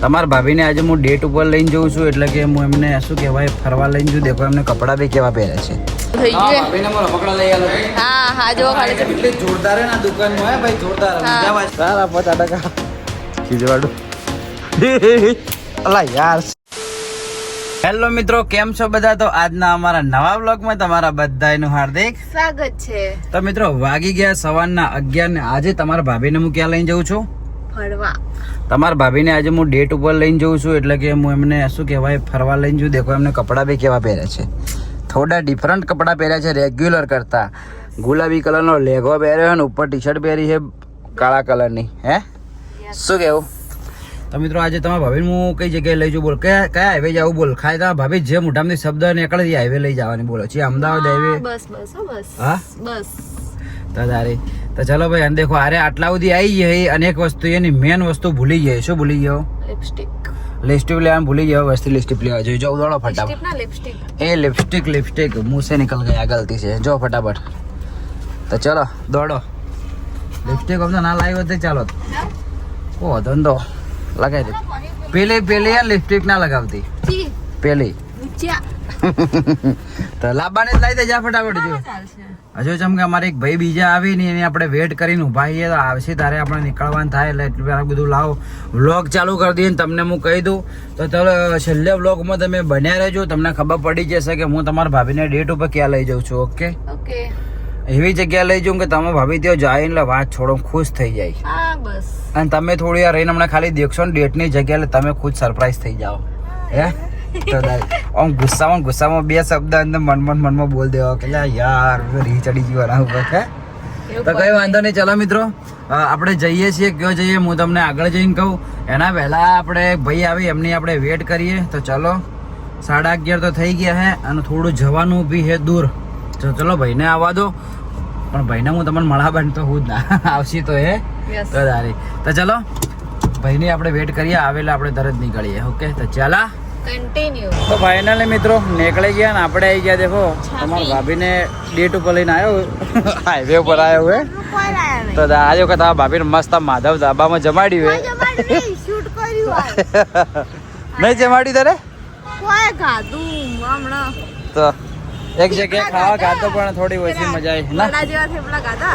તમારા ભાભીને આજે હું ડેટ ઉપર લઈને જઉં છું એટલે કે હું એમને શું કહેવાય ફરવા લઈને જઉં. દેખો એમને કપડાં બી કેવા પહેર્યા છે. થઈ ગયું ભાભીને મારા રમકડા લઈ આલો. હા જો ખાલી કેટલી જોરદાર હે ના દુકાનમાં હે ભાઈ, જોરદાર. સારા 50 ટકા ખીજવાડું. અલા યાર. હેલો મિત્રો, કેમ છો બધા? તો આજના અમારા નવા વ્લોગમાં તમારા બધાનું હાર્દિક સ્વાગત છે. તો મિત્રો વાગી ગયા સવારના 11 ને આજે તમારા ભાભીને હું ક્યાં લઈને જઉં છું? ફરવા. તમારા ભાભીને આજે હું ડેટ ઉપર લઈને જઉં છું એટલે કે હું એમને શું કહેવાય ફરવા લઈને જઉં. દેખો એમને કપડાં બી કેવા પહેર્યા છે, થોડા ડિફરન્ટ કપડાં પહેર્યા છે રેગ્યુલર કરતા. ગુલાબી કલરનો લેગો પહેર્યો અને ઉપર ટી શર્ટ પહેરી છે કાળા કલરની. હે શું કેવું? તો મિત્રો આજે તમારા ભાભીને હું કઈ જગ્યાએ લઈ જાઉં? બોલ કયા હાઈવે જવું? બોલ ખાય તમારા ભાભી જે મોટામાંથી શબ્દ નીકળે એ હાઈવે લઈ જવાની. બોલો છે અમદાવાદ હાઈવે? બસ બસ બસ. હા બસ તો તારી તો ચલો ભાઈ. અને દેખો અરે આટલા સુધી આવી જાય અને એક વસ્તુ એની મેન વસ્તુ ભૂલી જાય. શું ભૂલી ગયો? લિપસ્ટિક. લિપસ્ટિક લેવાનું ભૂલી ગયો. વસ્તી લિપસ્ટિક લેવા જોઈએ. જો દોડો ફટાફટ. લિપસ્ટિક ના લિપસ્ટિક. એ લિપસ્ટિક मुंह से निकल गया गलती से. जो फटाफट. तो चलो दौड़ो. લિપસ્ટિક અમને ના લાવી હોત ચાલો. ઓ ધંધો લગાવી દે. પેલી યાર લિપસ્ટિક ના લગાવતી જી પેલી ઊંચા તો લાવવાની જ લાવી દે. જા ફટાફટ. જો હજુ જેમ કે અમારે એક ભાઈ બીજા આવી ને એને આપણે વેટ કરીને ઉભા છીએ તો આવશે તારે આપણે નીકળવાનું થાય એટલે એટલું પેલા બધું લાવો વ્લોગ ચાલુ કરી દઈએ. તમને હું કહી દઉં તો ચાલો છેલ્લે વ્લોગમાં તમે બન્યા રહેજો. તમને ખબર પડી જશે કે હું તમારા ભાભીને ડેટ ઉપર ક્યાં લઈ જાઉં છું. Okay okay. એવી જગ્યાએ લઈ જાઉં કે તમે ભાભી ત્યાં જાય એટલે વાત છોડો ખુશ થઈ જાય. હા બસ. અને તમે થોડી વાર રહીને હમણાં ખાલી દેખશો ને ડેટની જગ્યાએ એટલે તમે ખુદ સરપ્રાઈઝ થઈ જાઓ. હે આમ ગુસ્સામાં બે શબ્દ અંદર મનમાં બોલ દેવા કે યાર રી ચડી ગયું આના ઉપર. હે તો કઈ વાંધો નહીં. ચલો મિત્રો આપણે જઈએ છીએ. કયો જઈએ હું તમને આગળ જઈને કહું. એના પહેલા આપણે ભાઈ આવી એમની આપણે વેટ કરીએ. તો ચલો 11:30 તો થઈ ગયા હે અને થોડું જવાનું બી હે દૂર. તો ચલો ભાઈને આવવા દો. પણ ભાઈને હું તમને મળા બન તો હું જ ના આવશી તો હે તો તારી. તો ચલો ભાઈની આપણે વેટ કરીએ. આવેલા આપણે તરત નીકળીએ. ઓકે તો ચાલા કન્ટિન્યુ. તો ફાઇનલી મિત્રો નીકળી ગયા ને આપણે આવી ગયા. દેખો તમારા ભાભીને ડેટ ઉપર લઈને આવ્યો હાઈવે ઉપર આવ્યો હે. તો આજે વખત આ ભાભીને મસ્ત માધવ ધાબામાં જમાડ્યું હે. નહીં જમાડી તારે તો એક જગ્યાએ ખાવા ખાતો પણ થોડી ઓછી મજા આવી ના.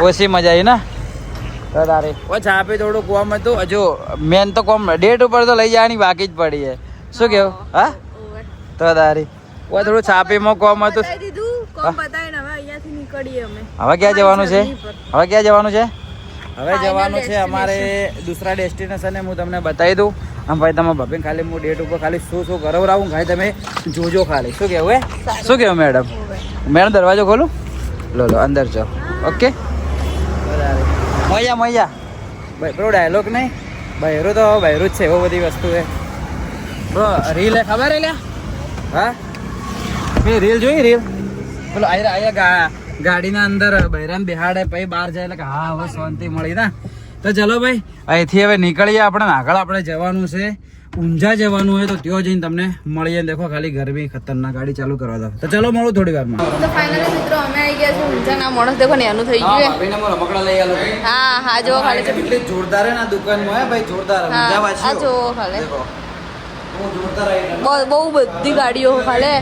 ઓછી મજા આવી ના તો તારે ઓછા આપે થોડું કોમ હતું. હજુ મેન તો કોમ ડેટ ઉપર તો લઈ જવાની બાકી જ પડી છે. શું કેવું? હા તો તારી ઓ થોડું છાપીમાં કોમ હતું. હવે ક્યાં જવાનું છે? હવે જવાનું છે અમારે દૂસરા ડેસ્ટિનેશને હું તમને બતાવી દઉં. આમ ભાઈ તમે ભાભી ખાલી હું ડેટ ઉપર ખાલી શું કરાવરાવું ભાઈ તમે જોજો ખાલી. શું કેવું હે? શું કેવું મેડમ? દરવાજો ખોલું? લો અંદર જાઓ. ઓકે મજા ભાઈ પેલો ડાયલોગ નહીં બહેરું તો બહેરું જ છે. એવો બધી વસ્તુ છે બ્રો. રીલ હે ખબર હે લ્યા? હા મેં રીલ જોઈ. રીલ પેલો આયા ગાડીના અંદર બહેરાન બેહાડે પછી બહાર જાય એટલે હા હવે શાંતિ મળી ના. તો ચલો ભાઈ અહીંથી હવે નીકળીએ. આપણે આગળ આપણે જવાનું છે ઊંઝા જવાનું હોય તો ત્યાં જઈને તમને મળીએ. દેખો ખાલી ગરમી ખતરનાક. ગાડી ચાલુ કરવા દો. તો ચલો મળું થોડી વારમાં. તો ફાઇનલી મિત્રો અમે આવી ગયા છે ઊંઝા ના માણસ. દેખો ને એનું થઈ ગયું. રમકડા લઈ આલો. હા જો ખાલી કેટલી જોરદાર હે ના દુકાનમાં. હે ભાઈ જોરદાર. ઊંઝા વાસીઓ જો ખાલી જોરદાર બહુ બધી ગાડીઓ ખાલી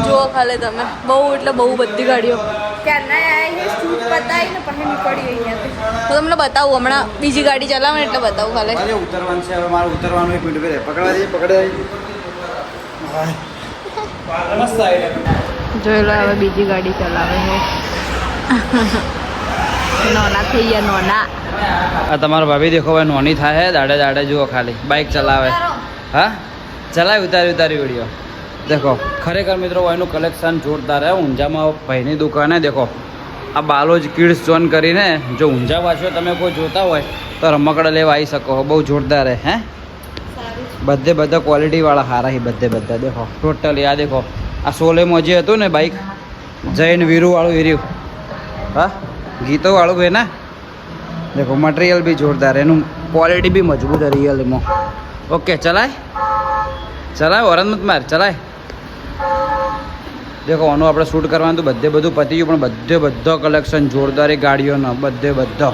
જુઓ ખાલી તમે. બહુ એટલે બહુ બધી ગાડીઓ. હું તમને બતાવું હમણાં બીજી ગાડી ચલાવે એટલે બતાવું ખાલી. ઉતરવાનું છે હવે મારે. ઉતરવાનું એક મિનિટ પકડવા મસ્ત જોઈ લો હવે બીજી ગાડી ચલાવે છે. નોના થઈ ગયા નોના. આ તમારા ભાભી દેખો ભાઈ નોની થાય દાડે જુઓ ખાલી બાઇક ચલાવે. હા ચલાય ઉતારી વિડીયો. દેખો ખરેખર મિત્રો એનું કલેક્શન જોરદાર હે. ઊંઝામાં ભાઈની દુકાને દેખો આ બાલોજ કિડ્સ ઝોન કરીને જો ઊંઝા વાસીઓ તમે કોઈ જોતા હોય તો રમકડા લેવા આવી શકો. બહુ જોરદાર હે. બધા ક્વોલિટીવાળા સારા છે બધા. દેખો ટોટલી આ દેખો આ સોલેમાં જે હતું ને બાઇક જૈન વીરુવાળું એર્યું. હા ગીતોવાળું ભાઈ ને દેખો મટીરિયલ બી જોરદાર. એનું ક્વોલિટી બી મજબૂત છે રિયલમાં. ઓકે ચલાય ઓરન મત માર ચલાય. દેખો આનું આપણે શૂટ કરવાનું બધું પતી ગયું પણ બધો કલેક્શન જોરદાર ગાડીઓનો બધો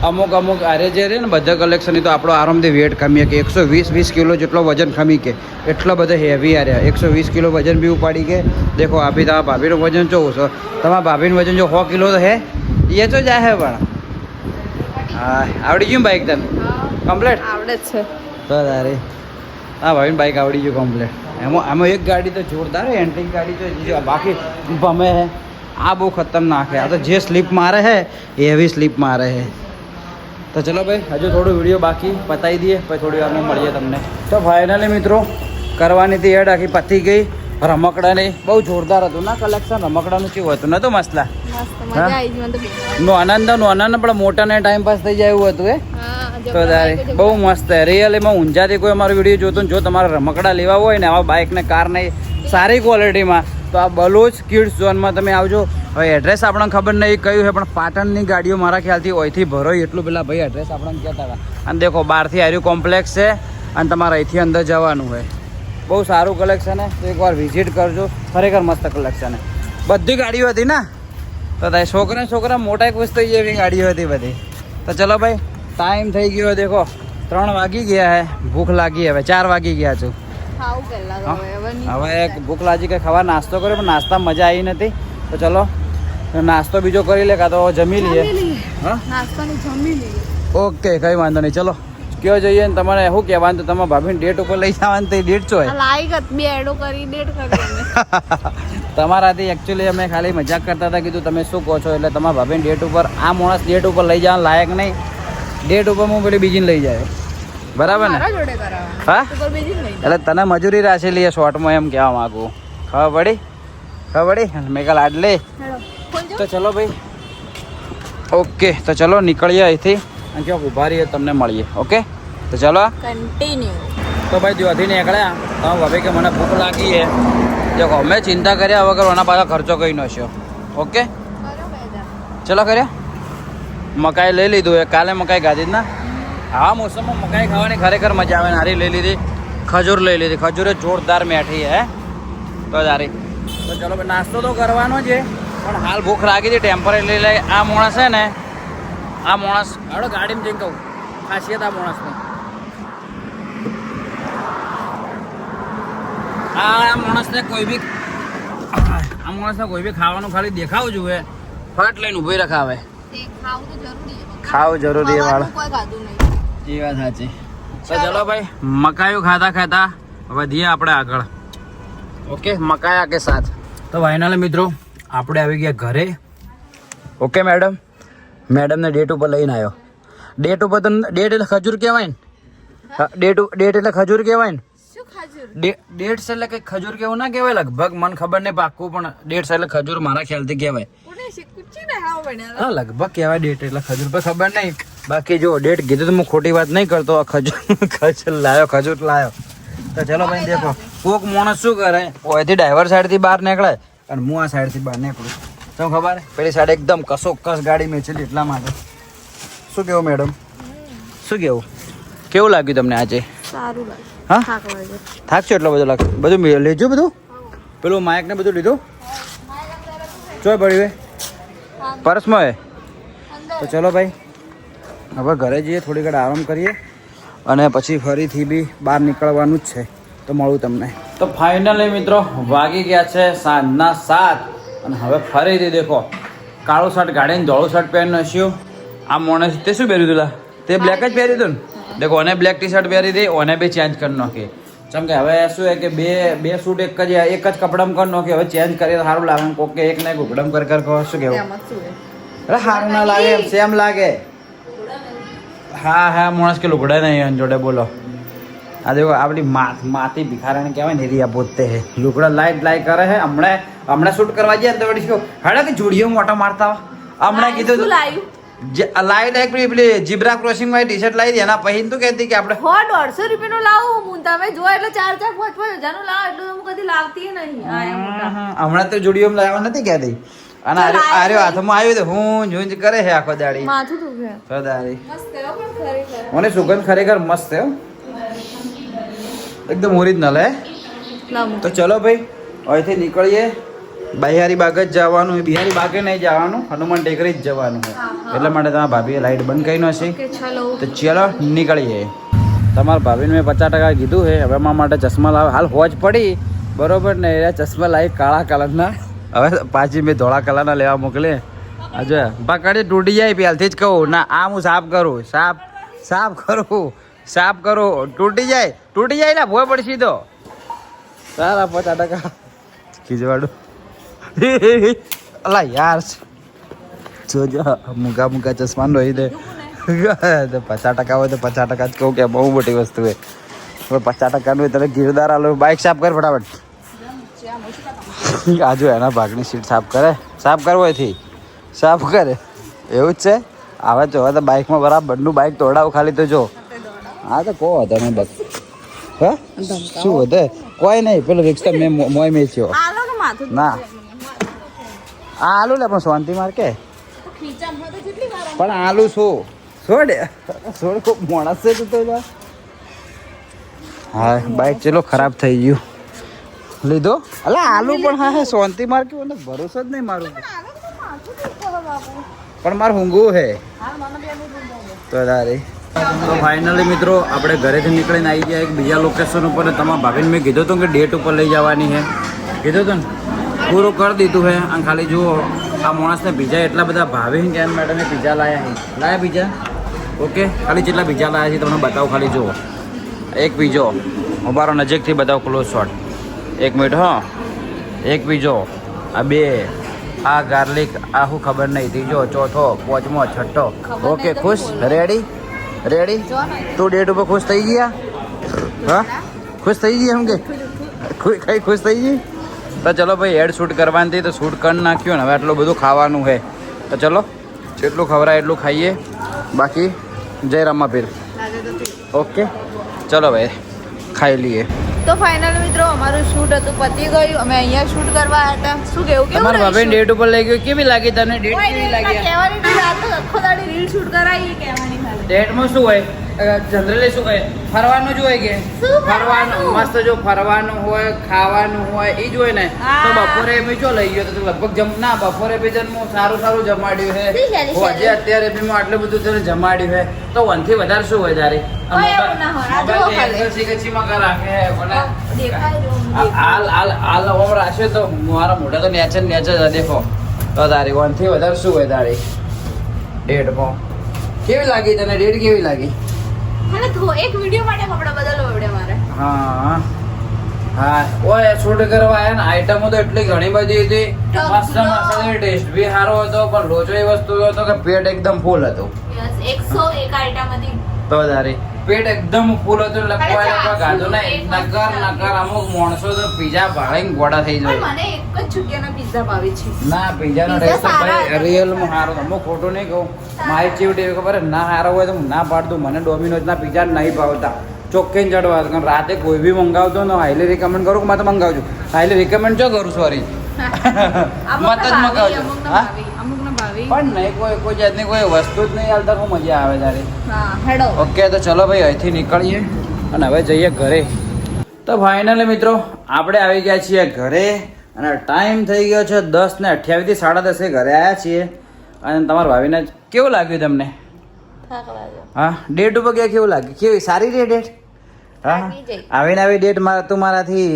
અમુક આરે જે રહે ને બધા કલેક્શન તો આપણો આરામથી વેટ ખમીએ કે 120 કિલો જેટલો વજન ખમી કે એટલા બધા હેવી આર્યા 120 કિલો વજન બી ઉપાડી કે દેખો આપી તમારા ભાભીનું વજન જો છો તમારા ભાભીનું વજન જો 100 કિલો તો હે એ તો જાય હે પણ હા આવડી ગયું બાઇક તને કમ્પ્લેટ આવડે છે તો તારે હા ભાઈને બાઇક આવડી ગયું કમ્પ્લેટ આમાં એક ગાડી તો જોરદાર હે એન્ટિક ગાડી તો જો બાકી ભમે હે આ બહુ ખતરનાક હે આ તો જે સ્લીપ મારે હે એ એવી સ્લીપ મારે હે તો ચલો ભાઈ હજુ થોડું વિડીયો બાકી પતાવી દઈએ પછી થોડી વારમાં મળીએ તમને તો ફાઇનલી મિત્રો કરવાની હતી એડ આખી પતી ગઈ રમકડાની બહુ જોરદાર હતું ના કલેક્શન રમકડાનું કેવું હતું નતું મસલા નો આનંદ પણ મોટાને ટાઈમ પાસ થઈ જાય એવું હતું તો તારે બહુ મસ્ત હે રિયલીમાં ઊંઝાથી કોઈ અમારો વિડીયો જોતો ને જો તમારે રમકડા લેવા હોય ને આવા બાઇક ને કાર ને સારી ક્વોલિટીમાં તો આ બલોચ કિડ્સ ઝોનમાં તમે આવજો હવે એડ્રેસ આપણને ખબર નહીં કયું છે પણ પાટણની ગાડીઓ મારા ખ્યાલથી અહીંથી ભરોય એટલું પેલા ભાઈ એડ્રેસ આપણને કહેતા હતા અને દેખો બહારથી આર્યું કોમ્પ્લેક્સ છે અને તમારે અહીંથી અંદર જવાનું હોય બહુ સારું કલેક્શન છે તો એકવાર વિઝિટ કરજો ખરેખર મસ્ત કલેક્શન છે બધી ગાડીઓ હતી ને તો તારે છોકરા મોટા ખુશ થઈ જાય એવી ગાડીઓ હતી બધી તો ચલો ભાઈ ટાઈમ થઈ ગયો દેખો 3 વાગી ગયા હે ભૂખ લાગી હવે 4 વાગી ગયા છું હવે ભૂખ લાગી કે ખાવા નાસ્તો કર્યો પણ નાસ્તા મજા આવી નથી તો ચલો નાસ્તો બીજો કરી લે કાં તો જમી લઈએ ઓકે કઈ વાંધો નહીં ચલો કયો જઈએ ને તમારે શું કહેવાનું તો તમારા ભાભીને ડેટ ઉપર લઈ જવાનું તો ડેટ છો તમારાથી એકચ્યુઅલી અમે ખાલી મજાક કરતા હતા કીધું તમે શું કહો છો એટલે તમારા ભાભીને ડેટ ઉપર આ માણસ ડેટ ઉપર લઈ જવાનું લાયક નહીં ડેટ ઉપર હું પેલી બીજીને લઈ જાય બરાબર ને હા એટલે તને મજૂરી રાખેલી શોર્ટમાં એમ કહેવા માંગુ ખબર પડી મેં કાલ આડ લે તો ચલો ભાઈ ઓકે તો ચલો નીકળીએ અહીંથી અને ક્યાંક ઊભા રહીએ તમને મળીએ ઓકે તો ચલો કન્ટિન્યુ તો ભાઈ જ્યોથી નીકળ્યા તમે ભાભી કે મને ભૂખ લાગી છે જો અમે ચિંતા કર્યા વગર એના પાછા ખર્ચો કરી નશ્યો ઓકે ચલો કર્યા મકાઈ લઈ લીધું એ કાલે મકાઈ ગાધી જ ના આ મોસમમાં મકાઈ ખાવાની ખરેખર મજા આવે નારી લઈ લીધી ખજૂર લઈ લીધી ખજૂર જોરદાર મેઠી હે તો સારી તો ચલો નાસ્તો તો કરવાનો છે પણ હાલ ભૂખ લાગી હતી ટેમ્પરરી લઈ આ માણસ છે ને આ માણસ હાડો ગાડીમાં જઈને કહું ખાસિયત આ માણસની આ માણસને કોઈ બી ખાવાનું ખાલી દેખાવું જોઈએ ફટ લઈને ઊભી રખાવે ખાવું જરૂરી વાળ એ વાત સાચી તો ચલો ભાઈ મકાયું ખાતા વધીએ આપણે આગળ ઓકે મકાયા કે સાથ તો ફાઇનલી મિત્રો આપણે આવી ગયા ઘરે ઓકે મેડમને ડેટ ઉપર લઈને આવ્યો ડેટ ઉપર તો ડેટ એટલે ખજૂર કહેવાય ને ડેટ એટલે ખજૂર કહેવાય ને ડેટ્સ એટલે કે ખજૂર કેવું ના કહેવાય લગભગ મને ખબર નહીં પાક્કું પણ ડેટ્સ એટલે ખજૂર મારા ખ્યાલથી કહેવાય હા લગભગ કહેવાય ડેટ એટલે ખજૂર પર ખબર નહીં બાકી જો ડેટ કીધું તો હું ખોટી વાત નહીં કરતો ખજૂર લાયો તો ચલો ભાઈ દેખો કોક માણસ શું કરે ઓયથી ડ્રાઈવર સાઈડથી બહાર નીકળાય અને હું આ સાઈડથી બહાર નીકળું તમને ખબર પેલી સાઈડ એકદમ કસ ગાડી મેચેલી એટલા માટે શું કેવું મેડમ શું કેવું લાગ્યું તમને આજે સારું લાગે હા થાક છો એટલો બધો લાગે બધું લેજો બધું પેલું માયક ને બધું લીધું ચોય પડ્યું પર્સમાં તો ચલો ભાઈ હવે ઘરે જઈએ થોડી ઘડી આરામ કરીએ અને પછી ફરીથી બી બહાર નીકળવાનું જ છે તો મળું તમને તો ફાઇનલી મિત્રો વાગી ગયા છે સાંજના 7 અને હવે ફરીથી દેખો કાળું શર્ટ ગાડીને ધોળું શર્ટ પહેરીને હસ્યું આ માણસ તે શું પહેર્યું હતું તે બ્લેક જ પહેર્યું હતું ને દેખો ઓને બ્લેક ટી શર્ટ પહેરી દે ઓને બી ચેન્જ કરી નાખી જેમ કે હવે શું છે કે બે શૂટ એક જ કપડામાં કરી નાખી હવે ચેન્જ કરીએ તો સારું લાગે કોકે એક ને ઘૂકડમ કર શું કેવું અરે સારું ના લાગે સેમ લાગે હા માણસ કે લુગડા નહીં જોડે બોલો આ દેખો આપણી માતી ભિખારાને કહેવાય ને એરિયા પોતે હે લુગડા લાઈ કરે છે હમણાં શૂટ કરવા જાય તો વળી હાડા કે જોડીઓ મોટા મારતા હમણાં કીધું લાઈટ એક પેલી જીબ્રા ક્રોસિંગ વાળી ટી શર્ટ લાવી એના પછી તું કહેતી કે આપણે 150 રૂપિયાનું લાવું હું તમે જો એટલે 4-5 હજારનું લાવ એટલું હું કદી લાવતી નહીં હમણાં તો જોડીઓમાં લાવવા નથી કહેતી અને આર્યો હાથમાં આવ્યું તો હું ઝુંઝ કરે છે આખો દાડી માથું દુખે સદાડી મસ્ત હે પણ ખરેખર મને સુગંધ ખરેખર મસ્ત છે એકદમ ઓરિજિનલ હે તો ચલો ભાઈ અહીંથી નીકળીએ બિહારી બાગ જ જવાનું બિહારી બાગે નહીં જવાનું હનુમાન ટેકરી જ જવાનું છે એટલા માટે તમારા ભાભીએ લાઇટ બંધ કરી હશે તો ચલો નીકળીએ તમારા ભાભીને મેં 50% કીધું છે હવે મારા માટે ચશ્મા લાવે હાલ હોજ પડી બરોબર ને એ ચશ્મા લાવી કાળા કલરના હવે પાછી મેં ધોળા કલરના લેવા મોકલે હજુ પકડી તૂટી જાય પહેલથી જ કહું ના આ હું સાફ કરું સાફ કરું તૂટી જાય ને ભોય પડશી તો સારા 50% ખીજવાડું અલા યાર જોજો મૂગા ચશ્મા રહી દે 50% હોય તો 50% જ કહું કે બહુ મોટી વસ્તુ છે હવે 50%નું તને ગીરદાર આલો બાઇક સાફ કર ફટાફટ આજુ એના ભાગની સીટ સાફ કરવો એથી સાફ કરે એવું જ છે હવે જો તો બાઇકમાં બરાબરનું બાઇક તોડાવ ખાલી તો જો હા તો કહો તમે બસ હા શું વધે કોઈ નહીં પેલું રિક્ષા મેં મોય મેચ્યો ના આ આલુ લે પણ શાંતિ માર કે પણ આલુ શું છોડ ખૂબ માણસ છે તું તો હા બાઇક ચલો ખરાબ થઈ ગયું લીધો અલા આલુ પણ હા શાંતિ માર કે મને ભરોસો જ નહીં મારું પણ મારું ઊંઘવું હે તો તારી તો ફાઇનલી મિત્રો આપણે ઘરેથી નીકળીને આવી ગયા એક બીજા લોકેશન ઉપર તમારા ભાભીને મેં કીધું હતું કે ડેટ ઉપર લઈ જવાની છે કીધું હતું ને પૂરું કરી દીધું છે અને ખાલી જુઓ આ માણસને બીજા એટલા બધા ભાવે કે એમ મેડમે બીજા લાયા બીજા ઓકે ખાલી જેટલા બીજા લાયા છે તમને બતાવો ખાલી જુઓ એક બીજો ઉભારો નજીકથી બતાવો ક્લોઝ શોટ એક મિનિટ હા એક બીજો આ બે આ ગાર્લિક આ શું ખબર નહીં ત્રીજો ચોથો પાંચમો છઠ્ઠો ઓકે ખુશ રેડી તું ડેટ ઉપર ખુશ થઈ ગયા હા ખુશ થઈ ગઈ એમ કે કઈ ખુશ થઈ ગઈ તો ચલો ભાઈ હેડ શૂટ કરવાની હતી તો શૂટ કરી નાખ્યું ને હવે આટલું બધું ખાવાનું છે તો ચલો જેટલું ખવડાય એટલું ખાઈએ બાકી જય રમાપીર ઓકે ચલો ભાઈ ખાઈ લઈએ તો ફાઇનલ મિત્રો અમારું શૂટ હતું પતી ગયું અમે અહીંયા શૂટ કરવા હતા શું કેવું તમારા ભાભી ડેટ ઉપર લઈ ગયું કેવી લાગી તને ડેટ કેવી લાગી કહેવાની નહીં આ તો આખો દાડી રીલ શૂટ કરાવી કહેવાની ખાલી ડેટમાં શું હોય જનરલી શું હોય ફરવાનું જ હોય કે ફરવાનું મસ્ત જો ફરવાનું હોય ખાવાનું હોય એ જ હોય ને તો બપોરે મેં જો લઈ ગયો તો લગભગ ના બપોરે બી જન્મ સારું જમાડ્યું છે આજે અત્યારે બી આટલું બધું તને જમાડ્યું છે તો વનથી વધારે શું હોય તારી રાખશે તો મારા મોઢા તો નેચર દેખો તો તારી વનથી વધારે શું હોય તારી ડેટમાં કેવી લાગી તને ડેટ કેવી લાગી એક વિડિયો માટે કપડા બદલવા પડે મારે હા ઓય શૂટ કરવા આયા ને આઈટમો તો એટલી ઘણી બધી હતી મસ્ત ટેસ્ટ બી સારો હતો પણ લોચો એ વસ્તુ હતો કે પેટ એકદમ ફૂલ હતું 101 આઈટમ હતી તો તારી પેટ એકદમ ફૂલ હતું લખવા ગાધું ને નકર અમુક માણસો તો પીઝા ભાળીને ગોડા થઈ જાય મને એક જ છૂટિયાનો પીઝા ભાવે છે ના પીઝાનો ટેસ્ટ ભાઈ રિયલ માં સારો અમુક ખોટું નહીં કહું મારી ચીવટી ખબર ના સારો હોય તો હું ના પાડતું મને ડોમિનોઝ ના પીઝા નહીં ભાવતા ચોખ્ખે ચડવા કારણ રાતે કોઈ બી મંગાવતો ને હાઈલી રિકમેન્ડ કરું કે મારે મંગાવજો હાઈલી રિકમેન્ડ જો કરું સોરી મત જ મંગાવજો પણ નહીં કોઈ જાતની કોઈ વસ્તુ જ નહીં હાલતા બહુ મજા આવે તારી ઓકે તો ચલો ભાઈ અહીંથી નીકળીએ અને હવે જઈએ ઘરે તો ફાઇનલી મિત્રો આપણે આવી ગયા છીએ ઘરે અને ટાઈમ થઈ ગયો છે 10:28 થી 10:30 ઘરે આવ્યા છીએ અને તમારા ભાભીને કેવું લાગ્યું તમને હા ડેટ ઉપર ગયા કેવું લાગ્યું કેવી સારી રે ડેટ હા આવી ડેટ તું મારાથી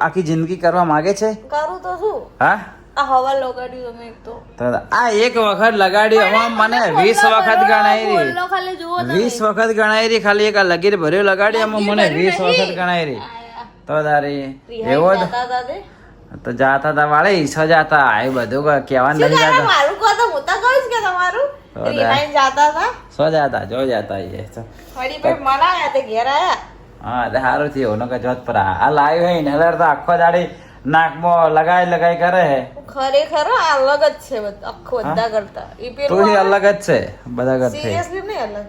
આખી જિંદગી કરવા માંગે છે કરું તો શું હા આ હવા લગાડ્યું તમે એક તો આ એક વખત લગાડી હવે મને 20 વખત ગણાઈ રહી 20 વખત ગણાઈ રહી ખાલી એક લગીર ભર્યો લગાડી એમાં મને 20 વખત ગણાઈ રહી તો તારી એવો તો જાતા તા વાળે ઈચ્છા જાતા એ બધું કહેવાનું નહીં જાતા મારું કહો તો હું તો કહીશ કે તમારું રિહાઈ જાતા હતા સો જાતા જો જાતા એ ફરી પર મનાયા તે ઘેર આયા હા તે સારું થયું ઓનો કજવત પર આ લાવ્યો હે ને તો આખો દાડી નાકમાં લગાઈ કરે હે ખરેખર અલગ જ છે આખો બધા કરતા ઈ પેલું તું અલગ જ છે બધા કરતા સિરિયસલી નહીં અલગ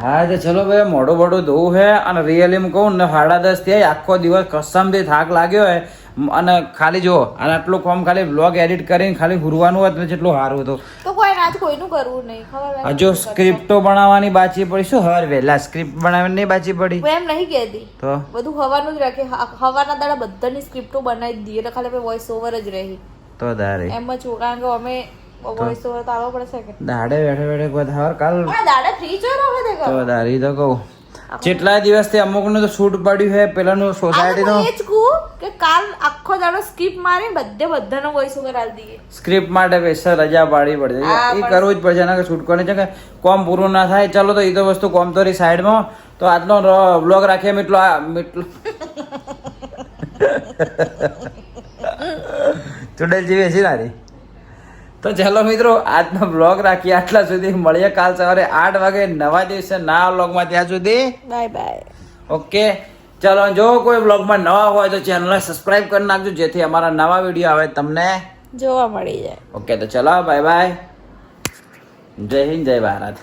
હા તો ચલો ભાઈ મોઢું ધોવું છે અને રિયલી કહું ને 10:30 થી આખો દિવસ કસમથી થાક લાગ્યો હે અને ખાલી જો અને આટલું કામ ખાલી બ્લોગ એડિટ કરીને ખાલી હુરવાનું હોત ને જેટલું સારું હતું. તો કોઈ ના કોઈનું કરવું નહીં ખબર હજુ સ્ક્રિપ્ટો બનાવવાની બાકી પડી. શું હવાર વહેલા સ્ક્રિપ્ટ બનાવવાની નહીં બાકી પડી હું એમ નહીં કહેતી તો બધું હવાનું જ રાખે હવાના દાડા બધાની સ્ક્રિપ્ટો બનાવી જ દઈએ એટલે ખાલી વોઇસ ઓવર જ રહી તો દારે એમ જ કારણ કે અમે વોઇસ ઓવર તો આવવો પડશે કે દાડે બેઠે બેઠે બધા કાલ દાડા ફ્રી છો ને તો દારી તો કહું જેટલા દિવસથી અમુકનું તો શૂટ પડ્યું છે પેલાનું સોસાયટીનું એ જ કહું કે કાલ આખો દાડો સ્કીપ મારી બધાનો વોઇસ ઓવર આલી દઈએ સ્ક્રિપ્ટ માટે પૈસા રજા પાડવી પડશે એ કરવું જ પડશે એના શૂટ કરવાની છે કે કોમ પૂરું ના થાય ચાલો તો એ તો વસ્તુ કોમ તો રહી સાઈડમાં તો આજનો બ્લોગ રાખીએ એટલો ચુડેલ જેવી હશે નારી. તો ચાલો મિત્રો આજનો બ્લોગ રાખીએ આટલા સુધી. મળીએ કાલ સવારે 8 વાગે નવા દિવસે નવા બ્લોગમાં. ત્યાં સુધી બાય બાય. ઓકે ચાલો. જો કોઈ બ્લોગમાં નવા હોય તો ચેનલને સબસ્ક્રાઇબ કરી નાખજો જેથી અમારા નવા વિડીયો આવે તમને જોવા મળી જાય. ઓકે તો ચલો બાય બાય. જય હિન્દ જય ભારત.